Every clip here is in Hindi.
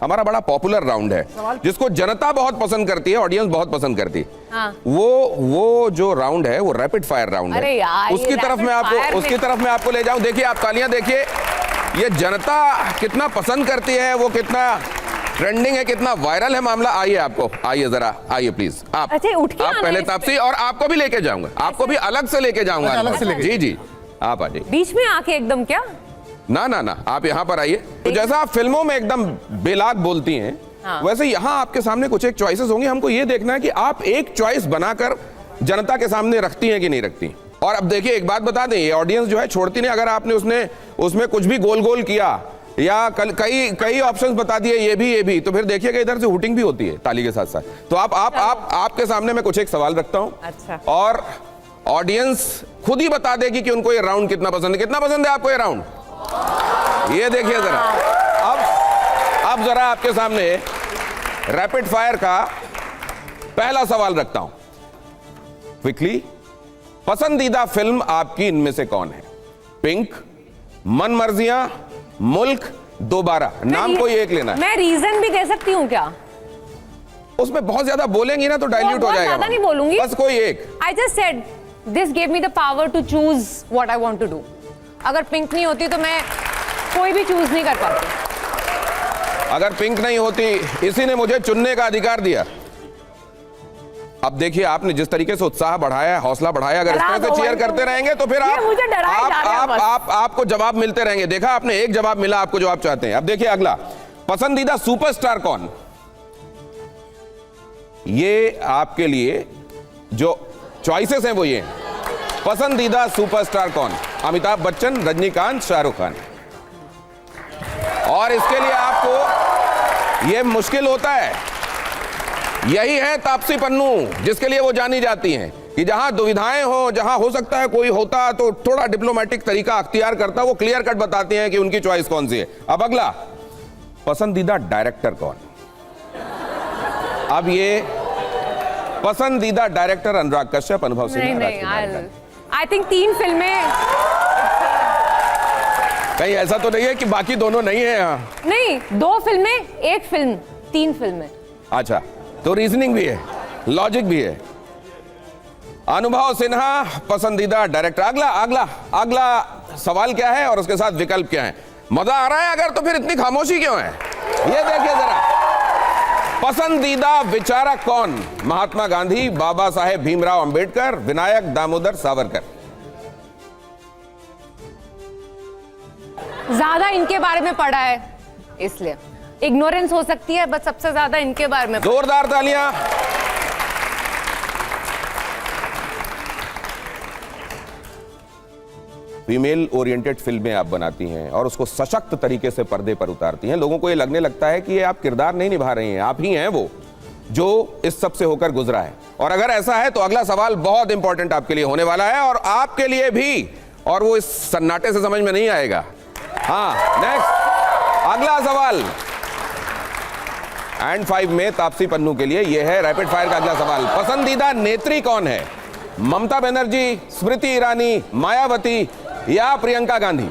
हमारा बड़ा पॉपुलर राउंड है जिसको जनता बहुत पसंद करती है, ऑडियंस बहुत पसंद करती है। हाँ। वो जो राउंड है वो रैपिड फायर राउंड है। यार, उसकी तरफ मैं आपको ले जाऊं। देखिए आप तालियां देखिए, ये जनता कितना पसंद करती है, वो कितना ट्रेंडिंग है, कितना वायरल है मामला। आइए आपको, आइए जरा, आइए प्लीज। आप अच्छा, उठ के आप पहले तापसी, और आपको भी लेके जाऊंगा, आपको भी अलग से लेके जाऊंगा। जी जी, आप आ जाइए। बीच में आके एकदम क्या? ना ना ना, आप यहाँ पर आइए। तो जैसा आप फिल्मों में एकदम बेलाग बोलती हैं, हाँ। वैसे यहाँ आपके सामने कुछ एक चॉइसेस होंगी। हमको ये देखना है कि आप एक चॉइस बनाकर जनता के सामने रखती हैं कि नहीं रखती। और अब देखिए एक बात बता दें, ये ऑडियंस जो है छोड़ती नहीं। अगर आपने उसमें कुछ भी गोल गोल किया या कई ऑप्शंस बता दिए, ये भी, तो फिर देखिएगा इधर से हुटिंग भी होती है ताली के साथ साथ। तो आपके सामने मैं कुछ एक सवाल रखता हूँ। अच्छा। और ऑडियंस खुद ही बता देगी कि उनको ये राउंड कितना पसंद है। कितना पसंद है आपको ये राउंड? ये देखिए जरा। अब जरा आपके सामने रैपिड फायर का पहला सवाल रखता हूं। क्विकली, पसंदीदा फिल्म आपकी इनमें से कौन है? पिंक, मनमर्जियां, मुल्क, दोबारा। नाम कोई एक लेना है। मैं रीजन भी दे सकती हूँ क्या? उसमें बहुत ज्यादा बोलेंगी ना तो डाइल्यूट हो जाएगा। ज्यादा नहीं बोलूंगी, बस कोई एक। I just said this gave me the power to choose what I want to do. अगर पिंक नहीं होती तो मैं कोई भी चूज नहीं कर पाती। अगर पिंक नहीं होती, इसी ने मुझे चुनने का अधिकार दिया। अब देखिए आपने जिस तरीके से उत्साह बढ़ाया, हौसला बढ़ाया, अगर इस तरह से चीयर करते रहेंगे तो फिर आपको जवाब मिलते रहेंगे। देखा आपने, एक जवाब मिला आपको जो आप चाहते हैं। अब देखिए अगला, पसंदीदा सुपरस्टार कौन? ये आपके लिए जो चॉइसेस हैं वो ये हैं। पसंदीदा सुपरस्टार कौन? अमिताभ बच्चन, रजनीकांत, शाहरुख खान। और इसके लिए आपको ये मुश्किल होता है। यही है तापसी पन्नू, जिसके लिए वो जानी जाती हैं कि जहां दुविधाएं हो, जहां हो सकता है कोई होता तो थोड़ा डिप्लोमेटिक तरीका अख्तियार करता, वो क्लियर कट बताती हैं कि उनकी चॉइस कौन सी है। अब अगला, पसंदीदा डायरेक्टर कौन? अब ये पसंदीदा डायरेक्टर अनुराग कश्यप, अनुभव सिन्हा। आई थिंक 3 फिल्में। कहीं ऐसा तो नहीं है कि बाकी दोनों नहीं है यहाँ? नहीं, 2 फिल्में, 1 फिल्म, 3 फिल्में। अच्छा, तो रीजनिंग भी है, लॉजिक भी है। अनुभव सिन्हा पसंदीदा डायरेक्टर। अगला सवाल क्या है और उसके साथ विकल्प क्या है? मजा आ रहा है अगर, तो फिर इतनी खामोशी क्यों है? ये देखिए जरा, पसंदीदा विचारक कौन? महात्मा गांधी, बाबा साहेब भीमराव अंबेडकर, विनायक दामोदर सावरकर। ज्यादा इनके बारे में पढ़ा है इसलिए इग्नोरेंस हो सकती है, बस सबसे ज्यादा इनके बारे में। जोरदार तालियां। फीमेल ओरिएंटेड फिल्में आप बनाती हैं और उसको सशक्त तरीके से पर्दे पर उतारती हैं। लोगों को ये लगने लगता है कि ये आप किरदार नहीं निभा रही हैं, आप ही हैं वो जो इस सब से होकर गुजरा है। और अगर ऐसा है तो अगला सवाल बहुत इंपॉर्टेंट आपके लिए होने वाला है, और आपके लिए भी, और वो इस सन्नाटे से समझ में नहीं आएगा। हाँ, नेक्स्ट अगला सवाल एंड 5 में तापसी पन्नू के लिए यह है रैपिड फायर का अगला सवाल। पसंदीदा नेत्री कौन है? ममता बनर्जी, स्मृति ईरानी, मायावती या प्रियंका गांधी?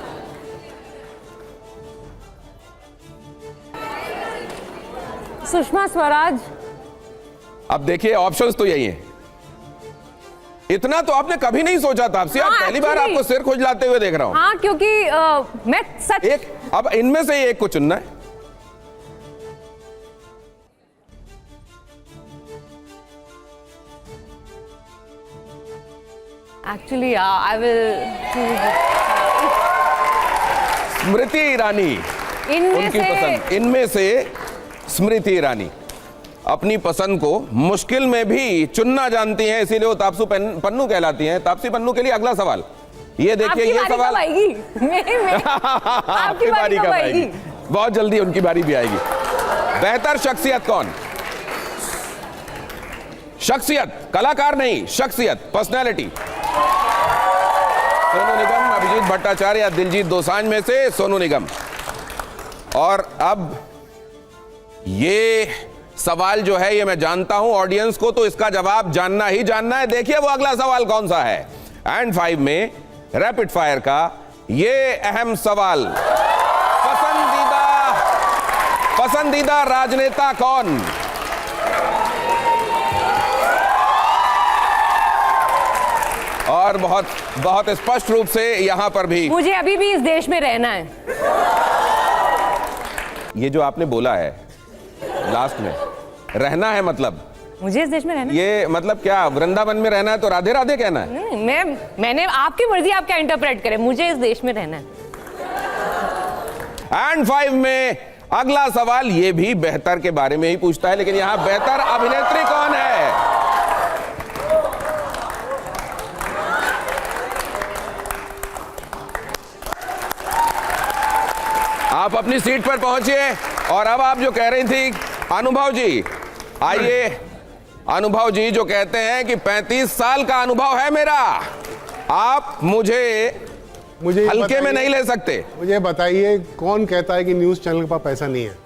सुषमा स्वराज। अब देखिए ऑप्शंस तो यही हैं। इतना तो आपने कभी नहीं सोचा था। आपसे हाँ, पहली बार आपको सिर खुजलाते हुए देख रहा हूं। हाँ, क्योंकि मैं सच अब इनमें से एक को चुनना है। Actually I will Smriti Irani. इनमें से स्मृति ईरानी अपनी पसंद को मुश्किल में भी चुनना जानती हैं, इसीलिए वो तापसी पन्नू कहलाती हैं। तापसी पन्नू के लिए अगला सवाल ये देखिए। ये सवाल आपकी बारी कब आएगी? बहुत जल्दी उनकी बारी भी आएगी। बेहतर शख्सियत कौन? शख्सियत, कलाकार नहीं, शख्सियत, पर्सनैलिटी। सोनू निगम, अभिजीत भट्टाचार्य या दिलजीत दोसांझ में से सोनू निगम। और अब ये सवाल जो है ये मैं जानता हूं ऑडियंस को तो इसका जवाब जानना ही जानना है। देखिए वो अगला सवाल कौन सा है। एंड 5 में रैपिड फायर का ये अहम सवाल, पसंदीदा राजनेता कौन? और बहुत बहुत स्पष्ट रूप से यहां पर भी मुझे अभी भी इस देश में रहना है। ये जो आपने बोला है लास्ट में, रहना है, मतलब मुझे इस देश में रहना है। ये मतलब क्या, वृंदावन में रहना है तो राधे राधे कहना है? नहीं, मैंने आपकी मर्जी, आप क्या इंटरप्रेट करें, मुझे इस देश में रहना है। एंड 5 में अगला सवाल ये भी बेहतर के बारे में ही पूछता है, लेकिन यहां बेहतर अभिनेत्री कौन है? आप अपनी सीट पर पहुंचिए। और अब आप जो कह रही थी अनुभव जी, आइए। अनुभव जी जो कहते हैं कि 35 साल का अनुभव है मेरा, आप मुझे हल्के में नहीं ले सकते। मुझे बताइए कौन कहता है कि न्यूज चैनल के पास पैसा नहीं है?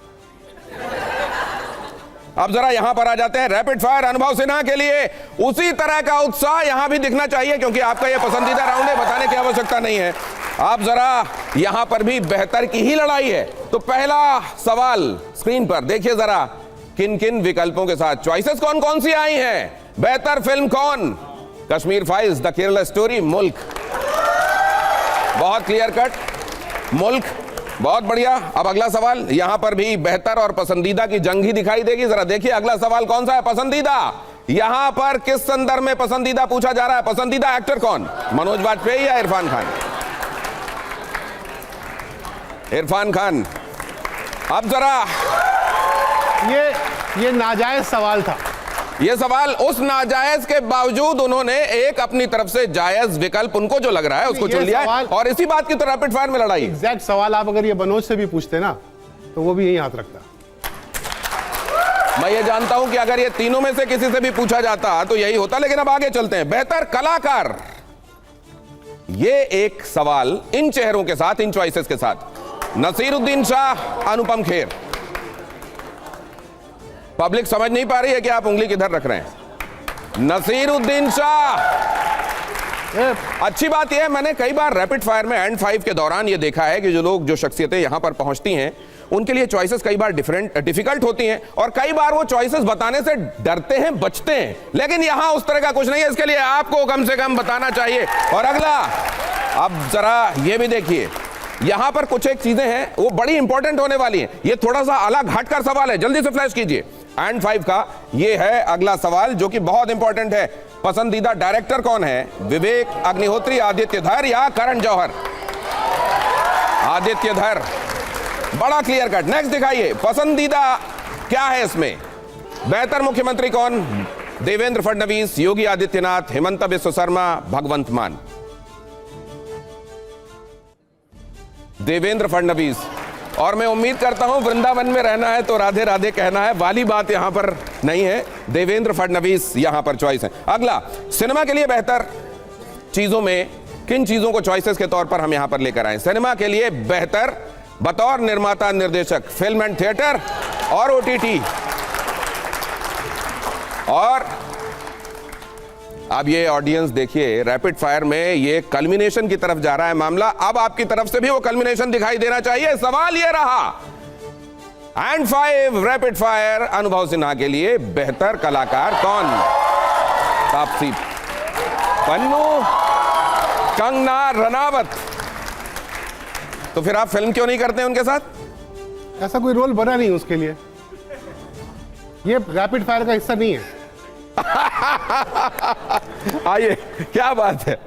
अब जरा यहां पर आ जाते हैं रैपिड फायर अनुभव सिन्हा के लिए। उसी तरह का उत्साह यहां भी दिखना चाहिए, क्योंकि आपका यह पसंदीदा राउंड है, बताने की आवश्यकता नहीं है। आप जरा यहां पर भी बेहतर की ही लड़ाई है। तो पहला सवाल स्क्रीन पर देखिए जरा, किन किन विकल्पों के साथ चॉइसेस कौन कौन सी आई हैं। बेहतर फिल्म कौन? Kashmir files, the Kerala story, मुल्क। बहुत क्लियर कट, मुल्क। बहुत बढ़िया। अब अगला सवाल, यहां पर भी बेहतर और पसंदीदा की जंग ही दिखाई देगी। जरा देखिए अगला सवाल कौन सा है। पसंदीदा, यहां पर किस संदर्भ में पसंदीदा पूछा जा रहा है? पसंदीदा एक्टर कौन? मनोज वाजपेयी या इरफान खान? इरफान खान। अब जरा ये नाजायज सवाल था। यह सवाल उस नाजायज के बावजूद उन्होंने एक अपनी तरफ से जायज विकल्प उनको जो लग रहा है उसको चुन लिया है, और इसी बात की तो रैपिड फायर में लड़ाई। एग्जैक्ट सवाल आप अगर ये मनोज से भी पूछते ना तो वो भी यही हाथ रखता। मैं ये जानता हूं कि अगर ये तीनों में से किसी से भी पूछा जाता तो यही होता, लेकिन अब आगे चलते हैं। बेहतर कलाकार, ये एक सवाल इन चेहरों के साथ, इन चॉइसेस के साथ। नसीरुद्दीन शाह, अनुपम खेर। पब्लिक समझ नहीं पा रही है कि आप उंगली किधर रख रहे हैं। नसीरुद्दीन शाह। अच्छी बात यह है, मैंने कई बार रैपिड फायर में एंड 5 के दौरान यह देखा है कि जो शख्सियतें यहां पर पहुंचती हैं उनके लिए चॉइसेस कई बार डिफिकल्ट होती हैं, और कई बार वो चॉइसेस बताने से डरते हैं, बचते हैं। लेकिन यहां उस तरह का कुछ नहीं है, इसके लिए आपको कम से कम बताना चाहिए। और अगला, अब जरा ये भी देखिए, यहां पर कुछ एक चीजें हैं वो बड़ी इंपॉर्टेंट होने वाली हैं। ये थोड़ा सा अलग हटकर सवाल है, जल्दी से फ्लैश कीजिए। एंड 5 का ये है अगला सवाल जो कि बहुत इंपॉर्टेंट है। पसंदीदा डायरेक्टर कौन है? विवेक, अग्निहोत्री, आदित्य धर या करण जौहर? आदित्य धर। बड़ा क्लियर कट। नेक्स्ट दिखाइए, पसंदीदा क्या है इसमें? बेहतर मुख्यमंत्री कौन? देवेंद्र फडणवीस, योगी आदित्यनाथ, हेमंत बिस्व शर्मा, भगवंत मान। देवेंद्र फडणवीस। और मैं उम्मीद करता हूं वृंदावन में रहना है तो राधे राधे कहना है वाली बात यहां पर नहीं है। देवेंद्र फडणवीस यहां पर चॉइस है। अगला, सिनेमा के लिए बेहतर चीजों में किन चीजों को चॉइसेस के तौर पर हम यहां पर लेकर आए? सिनेमा के लिए बेहतर बतौर निर्माता निर्देशक, फिल्म एंड थिएटर और ओटीटी। और अब ये ऑडियंस देखिए, रैपिड फायर में ये कल्मिनेशन की तरफ जा रहा है मामला। अब आपकी तरफ से भी वो कल्मिनेशन दिखाई देना चाहिए। सवाल ये रहा, एंड 5 रैपिड फायर अनुभव सिन्हा के लिए बेहतर कलाकार कौन? तापसी पन्नू, कंगना रनावत। तो फिर आप फिल्म क्यों नहीं करते उनके साथ? ऐसा कोई रोल बना नहीं उसके लिए, ये रैपिड फायर का हिस्सा नहीं है। आइए, क्या बात है।